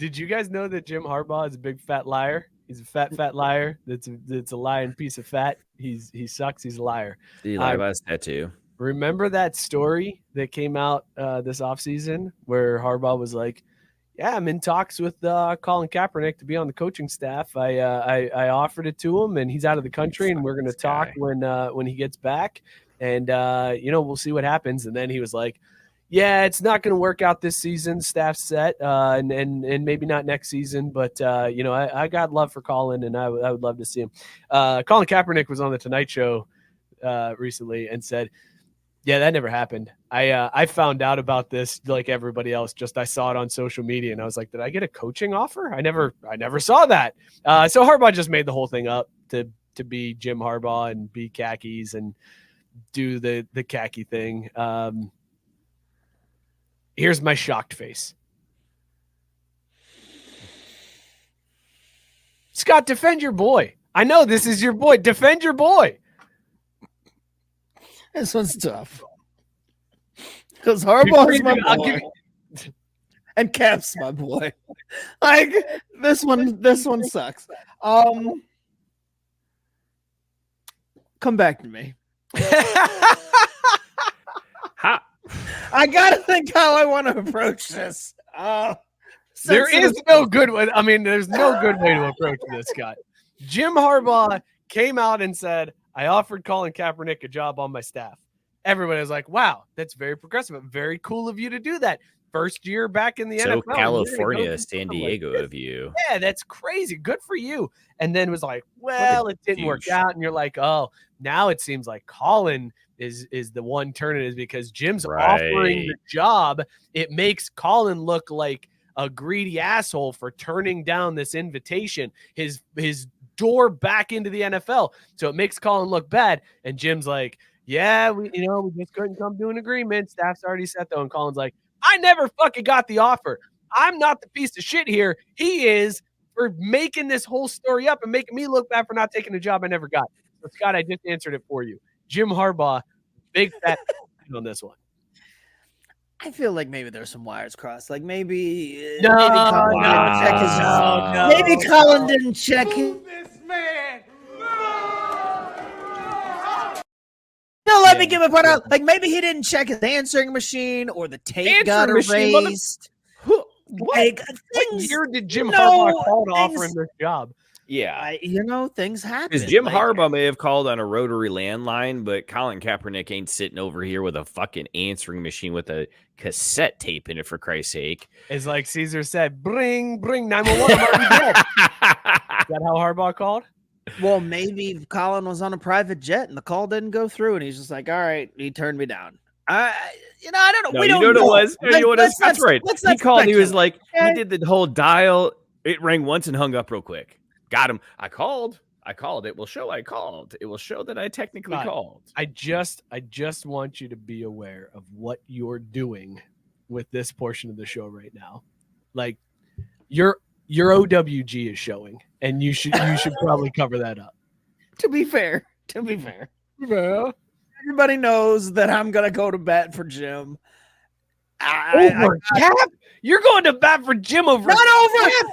Did you guys know that Jim Harbaugh is a big fat liar? He's a fat liar. That's a lying piece of fat. He sucks. He's a liar. Did he lie about his tattoo? Remember that story that came out this offseason where Harbaugh was like, yeah, I'm in talks with Colin Kaepernick to be on the coaching staff. I offered it to him, and he's out of the country, and we're going to talk when he gets back, and we'll see what happens. And then he was like, yeah, it's not going to work out this season. Staff's set, and maybe not next season. But I got love for Colin, and I would love to see him. Colin Kaepernick was on the Tonight Show recently and said, yeah, that never happened. I found out about this like everybody else. Just I saw it on social media, and I was like, did I get a coaching offer? I never saw that. So Harbaugh just made the whole thing up to be Jim Harbaugh and be khakis and do the khaki thing. Here's my shocked face. Scott, defend your boy. I know this is your boy. Defend your boy. This one's tough. Because Harbaugh is my boy. And Kaep's my boy. Like, this one sucks. Come back to me. I gotta think how I want to approach this. There is no good way. I mean, there's no good way to approach this, Scott. Jim Harbaugh came out and said, I offered Colin Kaepernick a job on my staff. Everybody was like, wow, that's very progressive. Very cool of you to do that. First year back in the NFL. So California, San Diego of you. Yeah, that's crazy. Good for you. And then was like, well, it didn't work out. And you're like, oh, now it seems like Colin is the one turning it because Jim's offering the job. It makes Colin look like a greedy asshole for turning down this invitation, his door back into the NFL. So it makes Colin look bad. And Jim's like, yeah, we just couldn't come to an agreement. Staff's already set though. And Colin's like, I never fucking got the offer. I'm not the piece of shit here. He is for making this whole story up and making me look bad for not taking a job I never got. So Scott, I just answered it for you. Jim Harbaugh, big fat on this one. I feel like maybe there's some wires crossed. Like maybe Colin didn't check his. This man. No, let me give a point out. Like maybe he didn't check his answering machine or the tape got erased. What year did Jim Harbaugh call to offer him this job? Yeah. Things happen. Because Jim Harbaugh may have called on a rotary landline, but Colin Kaepernick ain't sitting over here with a fucking answering machine with a cassette tape in it, for Christ's sake. It's like Caesar said, bring 911. I'm already dead. Is that how Harbaugh called? Well, maybe Colin was on a private jet and the call didn't go through, and he's just like, all right, he turned me down. I don't know. No, you know what it was? That's right. He called. He was like, he did the whole dial. It rang once and hung up real quick. Got him. I called. It will show I called. It will show that I technically called. I just want you to be aware of what you're doing with this portion of the show right now. Like your OWG is showing, and you should probably cover that up. To be fair. Yeah. Everybody knows that I'm gonna go to bat for Jim. Over Cap? You're going to bat for Jim over not over Cap.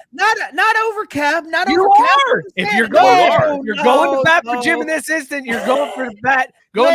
Not over Cap. Not you over Cap. If you're going to bat for Jim in this instant, you're going for bat for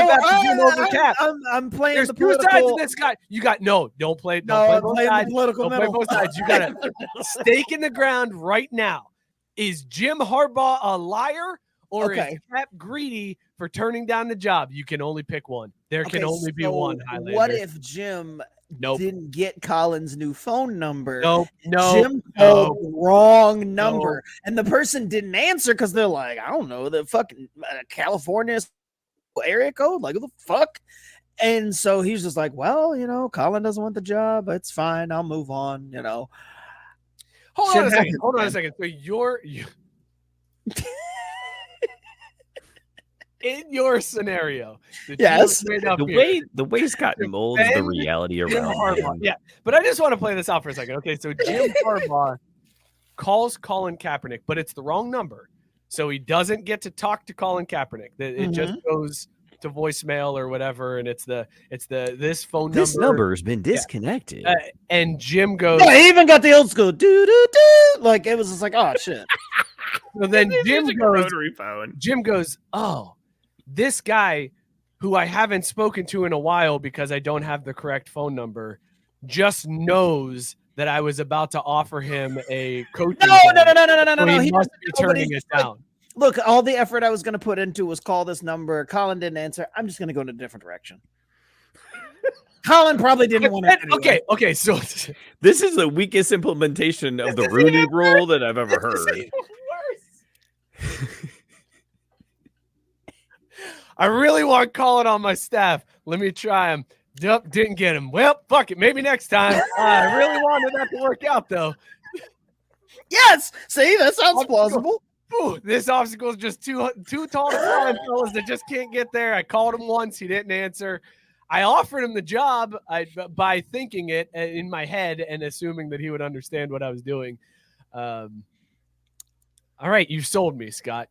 Jim over Cap. I'm playing. There's the two sides of this guy. You got don't play. Don't play both sides. Don't play both sides. You got a stake in the ground right now. Is Jim Harbaugh a liar or is Cap greedy for turning down the job? You can only pick one. There can only be one. Highlander. What if Jim didn't get Colin's new phone number? Jim called the wrong number, and the person didn't answer because they're like, I don't know, the fucking California area code. Like, who the fuck? And so he's just like, well, Colin doesn't want the job. It's fine. I'll move on. Hold on a second. So you're in your scenario. The way Scott molds the reality around him. Yeah, but I just want to play this out for a second. Okay, so Jim Harbaugh calls Colin Kaepernick, but it's the wrong number. So he doesn't get to talk to Colin Kaepernick. It just goes to voicemail or whatever, and it's this phone number. This number has been disconnected. And Jim goes, yeah, he even got the old school do do do. Like it was just like, oh shit. So then Jim goes, phone. Jim goes, oh, this guy who I haven't spoken to in a while because I don't have the correct phone number just knows that I was about to offer him a coaching. No. So he must be turning it down. Look, all the effort I was going to put into was call this number. Colin didn't answer. I'm just going to go in a different direction. Colin probably didn't want to. Anyway. Okay. So this is the weakest implementation of the Rooney Rule that I've ever heard. I really want Colin on my staff. Let me try him. Yep, didn't get him. Well, fuck it. Maybe next time. I really wanted that to work out, though. Yes. See, that sounds plausible. Ooh, this obstacle is just too tall to climb, fellas that just can't get there. I called him once. He didn't answer. I offered him the job by thinking it in my head and assuming that he would understand what I was doing. All right, you sold me, Scott.